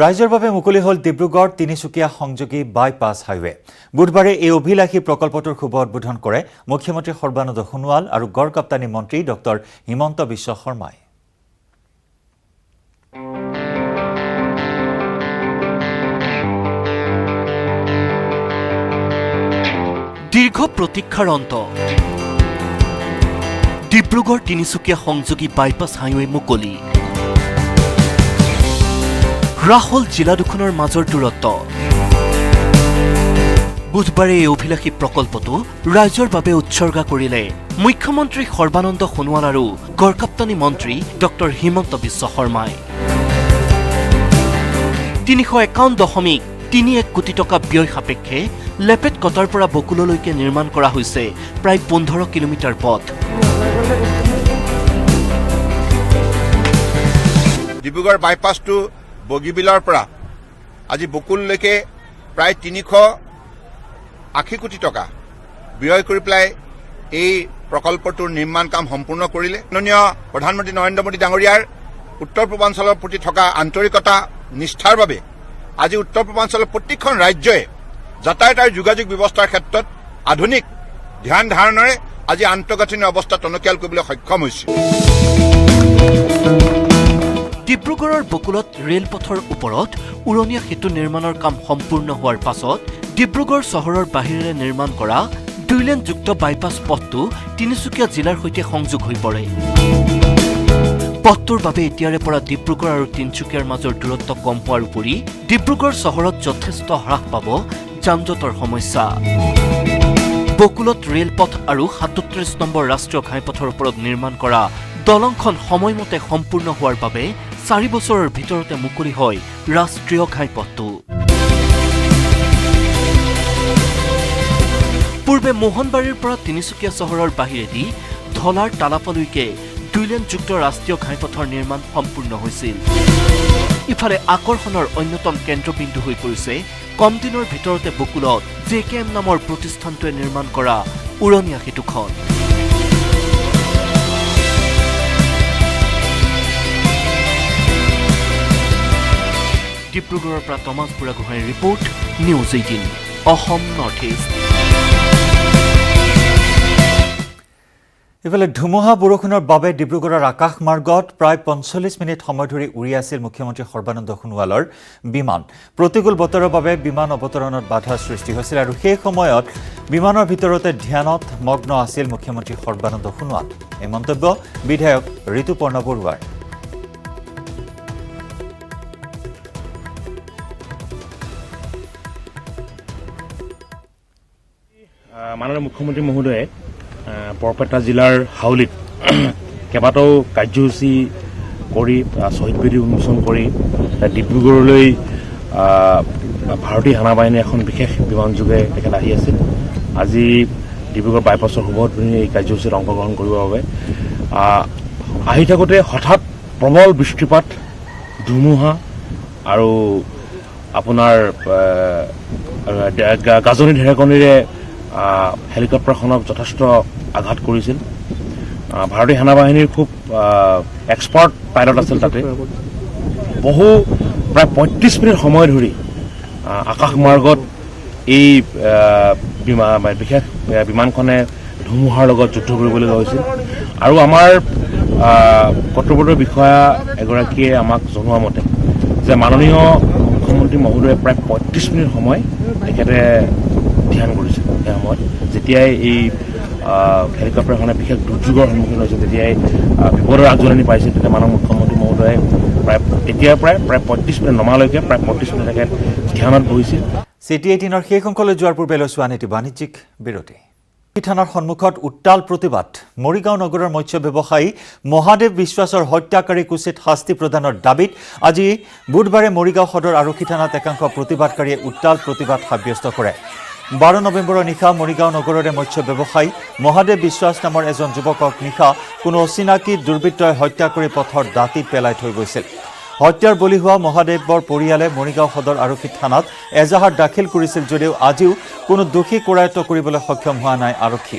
ৰাইজৰ বাবে মুকলি হ'ল ডিব্ৰুগড় তিনিচুকীয়া সংযোগী বাইপাছ হাইৱে। বুধবাৰে এই অভিলাষী প্ৰকল্পটোৰ শুভ উদ্বোধন কৰে মুখ্যমন্ত্ৰী সৰ্বানন্দ সোণোৱাল আৰু গড়কাপ্তানী মন্ত্ৰী ডক্টৰ হিমন্ত বিশ্ব শৰ্মাই। দীৰ্ঘ প্ৰতীক্ষাৰ অন্ত ডিব্ৰুগড় তিনিচুকীয়া সংযোগী বাইপাছ হাইৱে মুকলি। হ্ৰাস হ'ল জিলা দুখনৰ মাজৰ দূৰত্ব। বুধবাৰে এই অভিলাষী প্ৰকল্পটো ৰাইজৰ বাবে উৎসৰ্গা কৰিলে মুখ্যমন্ত্ৰী সৰ্বানন্দ সোণোৱাল আৰু গড়কাপ্তানী মন্ত্ৰী ডক্টৰ হিমন্ত বিশ্ব শৰ্মাই। 351.31 কোটি টকা ব্যয় সাপেক্ষে লেপেট কটাৰ পৰা বকুললৈকে নিৰ্মাণ কৰা হৈছে প্ৰায় 15 কিলোমিটাৰ পথ। ডিব্ৰুগড় বাইপাছটো বগীবিলৰ পৰা আজি বকুললৈকে প্ৰায় 380 কোটি টকা ব্যয় কৰি পেলাই এই প্ৰকল্পটোৰ নিৰ্মাণ কাম সম্পূৰ্ণ কৰিলে। মাননীয় প্ৰধানমন্ত্ৰী নৰেন্দ্ৰ মোদী ডাঙৰীয়াৰ উত্তৰ পূৰ্বাঞ্চলৰ প্ৰতি থকা আন্তৰিকতা নিষ্ঠাৰ বাবে আজি উত্তৰ পূৰ্বাঞ্চলৰ প্ৰতিখন ৰাজ্যই যাতায়াত আৰু যোগাযোগ ব্যৱস্থাৰ ক্ষেত্ৰত আধুনিক ধ্যান ধাৰণেৰে আজি আন্তঃগাঁথনি অৱস্থা টনকিয়াল কৰিবলৈ সক্ষম হৈছে। ডিব্ৰুগড়ৰ বকুলত ৰেলপথৰ ওপৰত উৰণীয়া সেতু নিৰ্মাণৰ কাম সম্পূৰ্ণ হোৱাৰ পাছত ডিব্ৰুগড় চহৰৰ বাহিৰেৰে নিৰ্মাণ কৰা 2 লেনযুক্ত বাইপাছ পথটো তিনিচুকীয়া জিলাৰ সৈতে সংযোগ হৈ পৰে। পথটোৰ বাবে এতিয়াৰে পৰা ডিব্ৰুগড় আৰু তিনিচুকীয়াৰ মাজৰ দূৰত্ব কম হোৱাৰ উপৰি ডিব্ৰুগড় চহৰত যথেষ্ট হ্ৰাস পাব যান-জঁটৰ সমস্যা। বকুলত ৰেলপথ আৰু 37 নম্বৰ ৰাষ্ট্ৰীয় ঘাইপথৰ ওপৰত নিৰ্মাণ কৰা দলংখন সময়মতে সম্পূৰ্ণ হোৱাৰ বাবে 4 বছৰৰ ভিতৰতে মুকলি হয় ৰাষ্ট্ৰীয় ঘাইপথটো। পূৰ্বে মোহনবাৰীৰ পৰা তিনিচুকীয়া চহৰৰ বাহিৰেদি ধলাৰ তালাপালৈকে 2 লেনযুক্ত ৰাষ্ট্ৰীয় ঘাইপথৰ নিৰ্মাণ সম্পূৰ্ণ হৈছিল। ইফালে আকৰ্ষণৰ অন্যতম কেন্দ্ৰবিন্দু হৈ পৰিছে কম দিনৰ ভিতৰতে বকুলত JKM নামৰ প্ৰতিষ্ঠানটোৱে নিৰ্মাণ কৰা উৰণীয়া সেতুখন। ডিব্ৰুগড়ৰ পৰা টমাছ বুঢ়াগোহাঁইৰ report, news 18 Assam north east. ইফালে ধুমুহা বৰষুণৰ বাবে ডিব্ৰুগড়ৰ আকাশ মাৰ্গত প্ৰায় 45 মিনিট সময় ধৰি উৰি আছিল মুখ্যমন্ত্ৰী সৰ্বানন্দ সোণোৱালৰ বিমান। প্ৰতিকূল বতৰৰ বাবে বিমান অৱতৰণত বাধাৰ সৃষ্টি হৈছিল আৰু সেই সময়ত বিমানৰ ভিতৰতে ধ্যানত মগ্ন আছিল মুখ্যমন্ত্ৰী সৰ্বানন্দ সোণোৱাল। এই মন্তব্য বিধায়ক ঋতুপৰ্ণ বৰুৱাৰ। মাননীয় মুখ্যমন্ত্ৰী মহোদয়ে বৰপেটা জিলাৰ হাউলিত কেইবাটাও কাৰ্যসূচী কৰি শ্বহীদ বেদী উন্মোচন কৰি ডিব্ৰুগড়লৈ ভাৰতীয় সেনা বাহিনীৰ এখন বিশেষ বিমানযোগে তেখেত আহি আছিল। আজি ডিব্ৰুগড় বাইপাছৰ শুভ উদ্বোধনী এই কাৰ্যসূচীত অংশগ্ৰহণ কৰিবৰ বাবে আহি থাকোঁতে হঠাৎ প্ৰবল বৃষ্টিপাত, ধুমুহা আৰু আপোনাৰ গাজনি ঢেৰেকনিৰে হেলিকপ্টাৰখনক যথেষ্ট আঘাত কৰিছিল। ভাৰতীয় সেনা বাহিনীৰ খুব এক্সপাৰ্ট পাইলট আছিল তাতে। প্ৰায় 35 মিনিট সময় ধৰি আকাশ মাৰ্গত এই বিশেষ বিমানখনে ধুমুহাৰ লগত যুদ্ধ কৰিবলগীয়া হৈছিল। আৰু আমাৰ কৰ্তব্যৰত বিষয়া এগৰাকীয়ে আমাক জনোৱা মতে যে মাননীয় মুখ্যমন্ত্ৰী মহোদয়ে প্ৰায় 35 মিনিট সময় তেখেতে ধ্যান কৰিছিল। সেই সময়ত যেতিয়াই এই হেলিকপ্টাৰখনে বিশেষ দুৰ্যোগৰ সন্মুখীন হৈছিল, তেতিয়াই বিপদৰ আগজননী পাইছিল, তেতিয়া মাননীয় মুখ্যমন্ত্ৰী মহোদয়ে তেতিয়াৰ প্ৰায় 35 মিনিট নমালৈকে প্ৰায় 35 মিনিট তেখেত ধ্যানত বহিছিল। চিটি 18ৰ শেষ অংশলৈ যোৱাৰ পূৰ্বে লৈছো আন এটি বাণিজ্যিক বিৰতি। থানাৰ সন্মুখত উত্তাল প্ৰতিবাদ। মৰিগাঁও নগৰৰ মৎস্য ব্যৱসায়ী মহাদেৱ বিশ্বাসৰ হত্যাকাৰীক উচিত শাস্তি প্ৰদানৰ দাবীত আজি বুধবাৰে মৰিগাঁও সদৰ আৰক্ষী থানাত একাংশ প্ৰতিবাদকাৰীয়ে উত্তাল প্ৰতিবাদ সাব্যস্ত কৰে। 12 নৱেম্বৰৰ নিশা মৰিগাঁও নগৰৰে মৎস্য ব্যৱসায়ী মহাদেৱ বিশ্বাস নামৰ এজন যুৱকক নিশা কোনো অচিনাকি দুৰ্বৃত্তই হত্যা কৰি পথৰ দাঁতিত পেলাই থৈ গৈছিল। হত্যাৰ বলি হোৱা মহাদেৱৰ পৰিয়ালে মৰিগাঁও সদৰ আৰক্ষী থানাত এজাহাৰ দাখিল কৰিছিল যদিও আজিও কোনো দোষী কৰায়ত্ব কৰিবলৈ সক্ষম হোৱা নাই আৰক্ষী।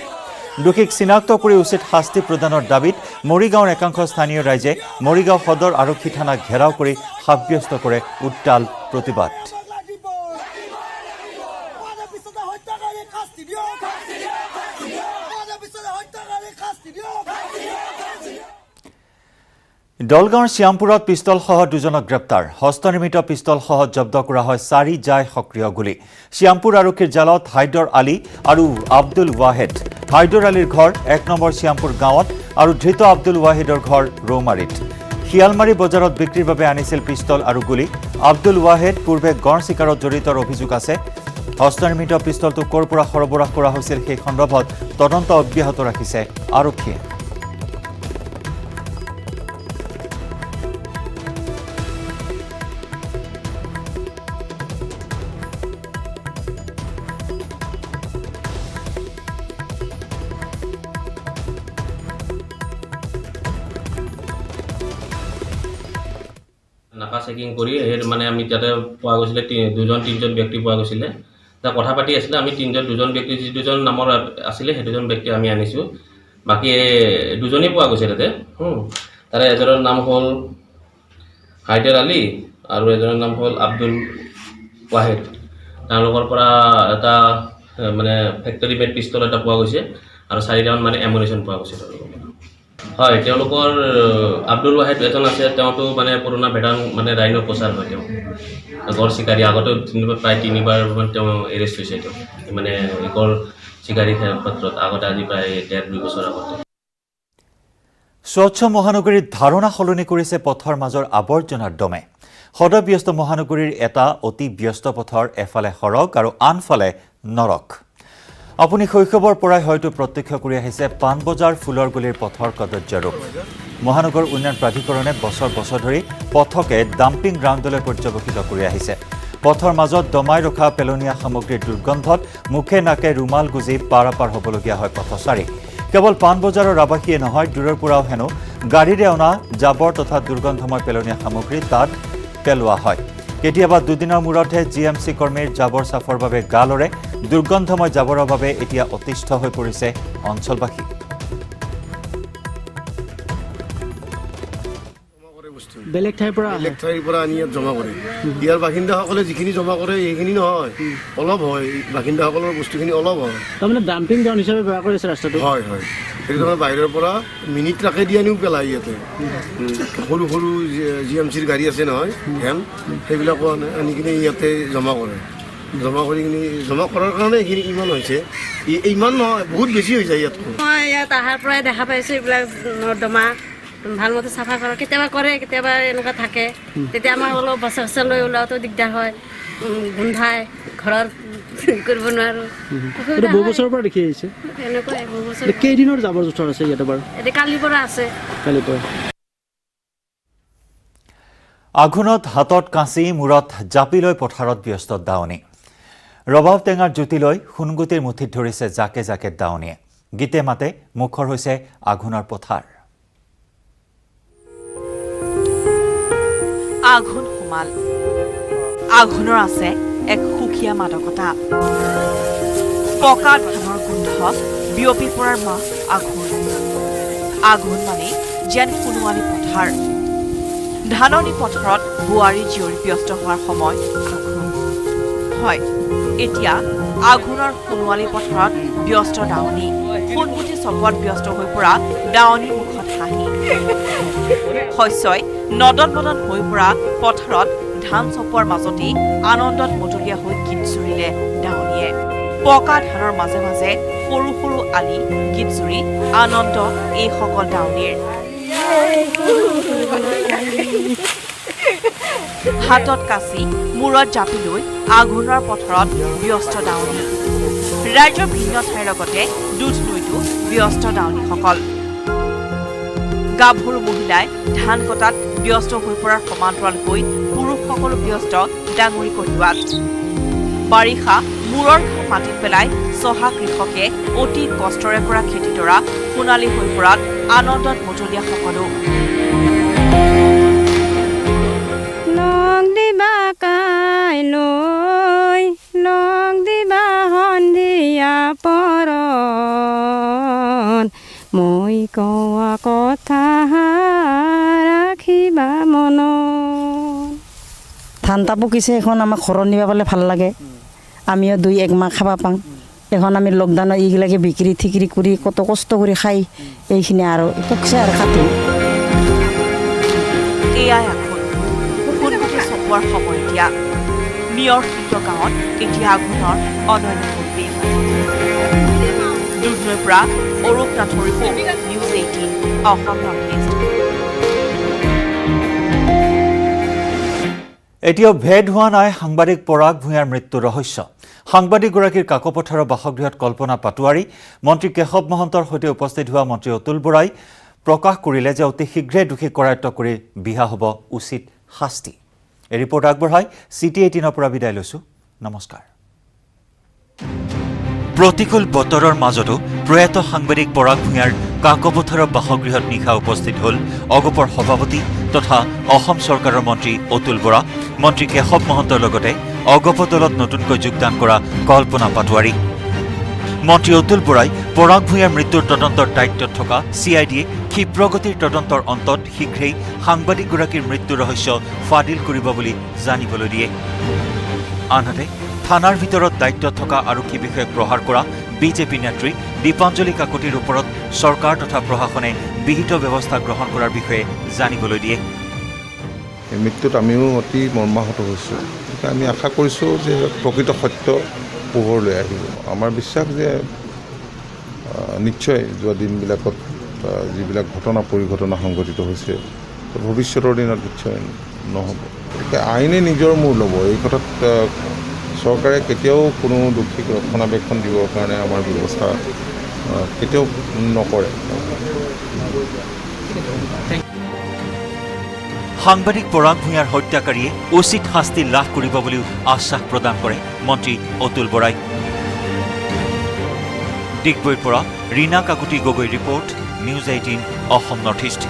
দোষীক চিনাক্ত কৰি উচিত শাস্তি প্ৰদানৰ দাবীত মৰিগাঁৱৰ একাংশ স্থানীয় ৰাইজে মৰিগাঁও সদৰ আৰক্ষী থানাক ঘেৰাও কৰি সাব্যস্ত কৰে উত্তাল প্ৰতিবাদ। দলগাঁৱৰ শ্যামপুৰত পিষ্টলসহ দুজনক গ্ৰেপ্তাৰ। হস্তনিৰ্মিত পিষ্টলসহ জব্দ কৰা হয় 4 জাই সক্ৰিয় গুলী। শ্যামপুৰ আৰক্ষীৰ জালত হাইদৰ আলী আৰু আব্দুল ৱাহেদ। হাইদৰ আলীৰ ঘৰ 1 নম্বৰ শ্যামপুৰ গাঁৱত আৰু ধৃত আব্দুল ৱাহেদৰ ঘৰ ৰৌমাৰীত। শিয়ালমাৰী বজাৰত বিক্ৰীৰ বাবে আনিছিল পিষ্টল আৰু গুলী। আব্দুল ৱাহেদ পূৰ্বে গড় চিকাৰত জড়িতৰ অভিযোগ আছে। হস্তনিৰ্মিত পিষ্টলটো ক'ৰ পৰা সৰবৰাহ কৰা হৈছিল সেই সন্দৰ্ভত তদন্ত অব্যাহত ৰাখিছে আৰক্ষীয়ে। নাকা চেকিং কৰি মানে আমি তাতে পোৱা গৈছিলে 2-3জন ব্যক্তি পোৱা গৈছিলে। তাত কথা পাতি আছিলে আমি 2জন ব্যক্তি যি 2জন নামৰ আছিলে সেই 2জন ব্যক্তি আমি আনিছোঁ। বাকী 2জনেই পোৱা গৈছে তাতে। তাৰে এজনৰ নাম হ'ল হাইদৰ আলী আৰু এজনৰ নাম হ'ল আব্দুল ৱাহেদ। তেওঁলোকৰ পৰা এটা মানে ফেক্টৰী মেড পিষ্টল এটা পোৱা গৈছে আৰু 4টামান মানে এমুনিশ্যন পোৱা গৈছে তেওঁলোকৰ পৰা। হয়, তেওঁলোকৰ আব্দুল ৱাহেদ এজন আছে, তেওঁতো মানে পুৰণা ভেটাৰান মানে ৰাইনৰ প্ৰচাৰ হয়। তেওঁ গড় চিকাৰী, আগতে প্ৰায় 3বাৰ মানে তেওঁ এৰেষ্ট হৈছে। তেওঁ মানে গড় চিকাৰী ক্ষেত্ৰত আগতে আজি প্ৰায় 1.5-2 বছৰ আগতে। স্বচ্ছ মহানগৰীত ধাৰণা সলনি কৰিছে পথৰ মাজৰ আৱৰ্জনাৰ দমে। সদাব্যস্ত মহানগৰীৰ এটা অতি ব্যস্ত পথৰ এফালে সৰগ আৰু আনফালে নৰক। আপুনি শৈশৱৰ পৰাই হয়তো প্ৰত্যক্ষ কৰি আহিছে পাণবজাৰ ফুলৰ গুলিৰ পথৰ কদৰ্য ৰূপ। মহানগৰ উন্নয়ন প্ৰাধিকৰণে বছৰ ধৰি পথকে ডাম্পিং গ্ৰাউণ্ডলৈ পৰ্যবেক্ষিত কৰি আহিছে। পথৰ মাজত দমাই ৰখা পেলনীয়া সামগ্ৰীৰ দুৰ্গন্ধত মুখে নাকে ৰুমাল গুজি পাৰাপাৰ হ'বলগীয়া হয় পথচাৰী। কেৱল পাণবজাৰৰ আৱাসীয়ে নহয়, দূৰৰ পৰাও হেনো গাড়ীৰে অনা জাবৰ তথা দুৰ্গন্ধময় পেলনীয়া সামগ্ৰী তাত পেলোৱা হয়। কেতিয়াবা দুদিনৰ মূৰতহে GMC কৰ্মীৰ জাবৰ চাফৰ বাবে গা লৰে। দুৰ্গন্ধময় জাবৰৰ বাবে এতিয়া অতিষ্ঠ হৈ পৰিছে অঞ্চলবাসী। বেলেগ ঠাইৰ পৰা আনি ইয়াত জমা কৰে। ইয়াৰ বাসিন্দাসকলে যিখিনি জমা কৰে সেইখিনি নহয়, অলপ হয়। বাসিন্দাসকলৰ বস্তুখিনি অলপ হয়। তাৰমানে ডাম্পিং গ্ৰাউণ্ড হিচাপে ব্যৱহাৰ কৰিছে ৰাস্তাটো। হয়। সেইটো তাৰমানে বাহিৰৰ পৰা মিনিট ট্ৰাকেদি আনিও পেলায় ইয়াতে। সৰু GMCৰ গাড়ী আছে নহয়, ভেন, সেইবিলাকো আনি কিনে ইয়াতে জমা কৰে। জমা কৰাৰ কাৰণে এইখিনি ইমান হৈছে। ইমান নহয়, বহুত বেছি হৈ যায় ইয়াত। মই ইয়াত অহাৰ পৰাই দেখা পাইছোঁ এইবিলাক নৰ্দমা ভালমতে চাফা কৰে। কেতিয়াবা কৰে, কেতিয়াবা এনেকুৱা থাকে। তেতিয়া আমাৰ অলপ বাচ্চা লৈ ওলাওঁতেও দিগদাৰ হয়, গোন্ধাই, ঘৰত কৰিব নোৱাৰোঁ। বহু বছৰৰ পৰা দেখি আহিছে এনেকুৱাই। বহু বছৰ। কেইদিনৰ জাবৰ জোঁথৰ আছে ইয়াতে বাৰু? এতিয়া কালিৰ পৰা আছে। আঘোণত হাতত কাঁচি মূৰত জাপি লৈ পথাৰত ব্যস্ত দাৱনী। ৰবাব টেঙাৰ জুতি লৈ সোণগুটিৰ মুঠিত ধৰিছে জাকে জাকে দাৱনীয়ে। গীতে মাতে মুখৰ হৈছে আঘোণৰ পথাৰ। আঘোণ সোমাল। আঘোণৰ আছে এক সুকীয়া মাদকতা। পকা ধানৰ গোন্ধ বিয়পি পৰাৰ মাহ আঘোণ। আঘোণ মানে যেন সোণোৱালী পথাৰ। ধাননি পথাৰত বোৱাৰী জীয়ৰী ব্যস্ত হোৱাৰ সময় আঘোণ। হয়, এতিয়া আঘোণৰ সোণোৱালী পথাৰত ব্যস্ত দাৱনী। সোণগুটি চপোৱাত ব্যস্ত হৈ পৰা দাৱনীৰ মুখত হাঁহি। শস্যই নদন বদন হৈ পৰা পথাৰত ধান চপোৱাৰ মাজতেই আনন্দত মতলীয়া হৈ গীত জুৰিলে দাৱনীয়ে। পকা ধানৰ মাজে মাজে সৰু সৰু আলি গীত জুৰি আনন্দ এইসকল দাৱনীৰ। হাতত কাঁচি মূৰত জাপি লৈ আঘোণৰ পথাৰত ব্যস্ত দাৱনী। ৰাজ্যৰ ভিন্ন ঠাইৰ লগতে দুধ নৈতো ব্যস্ত দাৱনীসকল। গাভৰু মহিলাই ধান কটাত ব্যস্ত হৈ পৰাৰ সমান্তৰালকৈ পুৰুষসকলো ব্যস্ত ডাঙৰি কঢ়িওৱাত। বাৰিষা মূৰৰ ঘাম মাটিত পেলাই চহা কৃষকে অতি কষ্টৰে কৰা খেতিডৰা সোণালী হৈ পৰাত আনন্দত মতলীয়া সকলো। লগ দিবা কাইলৈ, লগ দিবা সন্ধিয়া পৰত। কোৱা কথা ৰাখিবা মনত। ধান টা পকিছে এখন আমাক ঘৰত নিব পালে ভাল লাগে, আমিও 2-1 মাহ খাব পাওঁ। এখন আমি লকডাউনত এইগিলাকে বিক্ৰী ঠিক্ৰী কৰি কত কষ্ট কৰি খাই এইখিনি আৰু পকছে আৰু খাটো। এয়াই আঘোণ, সোণগুটি চপোৱাৰ সময় এতিয়া। নিয়ৰ শীত গাঁৱত এতিয়া আঘোণৰ অনন্য পৰিৱেশ। দুধনৈৰ পৰা অৰূপ নাথৰ ৰিপৰ্ট, নিউজ 18 অসম নৰ্থ-ইষ্ট। এতিয়াও ভেদ হোৱা নাই সাংবাদিক পৰাগ ভূঞাৰ মৃত্যুৰ ৰহস্য। সাংবাদিকগৰাকীৰ কাকপথাৰৰ বাসগৃহত কল্পনা পাটোৱাৰী, মন্ত্ৰী কেশৱ মহন্তৰ সৈতে উপস্থিত হোৱা মন্ত্ৰী অতুল বৰাই প্ৰকাশ কৰিলে যে অতি শীঘ্ৰে দোষী কৰায়ত্ব কৰি বিহা হ'ব উচিত শাস্তি। এই ৰিপৰ্ট আগবঢ়াই CT18ৰ পৰা বিদায় লৈছোঁ। নমস্কাৰ। প্ৰতিকূল বতৰৰ মাজতো প্ৰয়াত সাংবাদিক পৰাগ ভূঞাৰ কাকপথাৰৰ বাসগৃহত নিশা উপস্থিত হ'ল অগপৰ সভাপতি তথা অসম চৰকাৰৰ মন্ত্ৰী অতুল বৰা, মন্ত্ৰী কেশৱ মহন্তৰ লগতে অগপ দলত নতুনকৈ যোগদান কৰা কল্পনা পাটোৱাৰী। মন্ত্ৰী অতুল বৰাই পৰাগ ভূঞাৰ মৃত্যুৰ তদন্তৰ দায়িত্বত থকা CIDয়ে ক্ষিপ্ৰগতিৰ তদন্তৰ অন্তত শীঘ্ৰেই সাংবাদিকগৰাকীৰ মৃত্যুৰ ৰহস্য ফাদিল কৰিব বুলি জানিবলৈ দিয়ে। আনহাতে থানাৰ ভিতৰত দায়িত্বত থকা আৰক্ষী বিষয়াক প্ৰহাৰ কৰা বিজেপি নেত্ৰী দীপাঞ্জলি কাকতিৰ ওপৰত চৰকাৰ তথা প্ৰশাসনে বিহিত ব্যৱস্থা গ্ৰহণ কৰাৰ বিষয়ে জানিবলৈ দিয়ে। এই মৃত্যুত আমিও অতি মৰ্মাহত হৈছোঁ। আমি আশা কৰিছোঁ যে প্ৰকৃত সত্য পোহৰলৈ আহিব। আমাৰ বিশ্বাস যে নিশ্চয় যোৱা দিনবিলাকত যিবিলাক পৰিঘটনা সংঘটিত হৈছে ভৱিষ্যতৰ দিনত নিশ্চয় নহ'ব। গতিকে আইনে নিজৰ মূৰ ল'ব। এই কথাত চৰকাৰে কেতিয়াও কোনো দোষীক ৰক্ষণাবেক্ষণ দিবৰ কাৰণে আমাৰ ব্যৱস্থা কেতিয়াও নকৰে। সাংবাদিক পৰাগ ভূঞাৰ হত্যাকাৰীয়ে উচিত শাস্তি লাভ কৰিব বুলিও আশ্বাস প্ৰদান কৰে মন্ত্ৰী অতুল বৰাই। ডিগবৈৰ পৰা Rina Kakati Gogoi report, news 18 Assam North-East.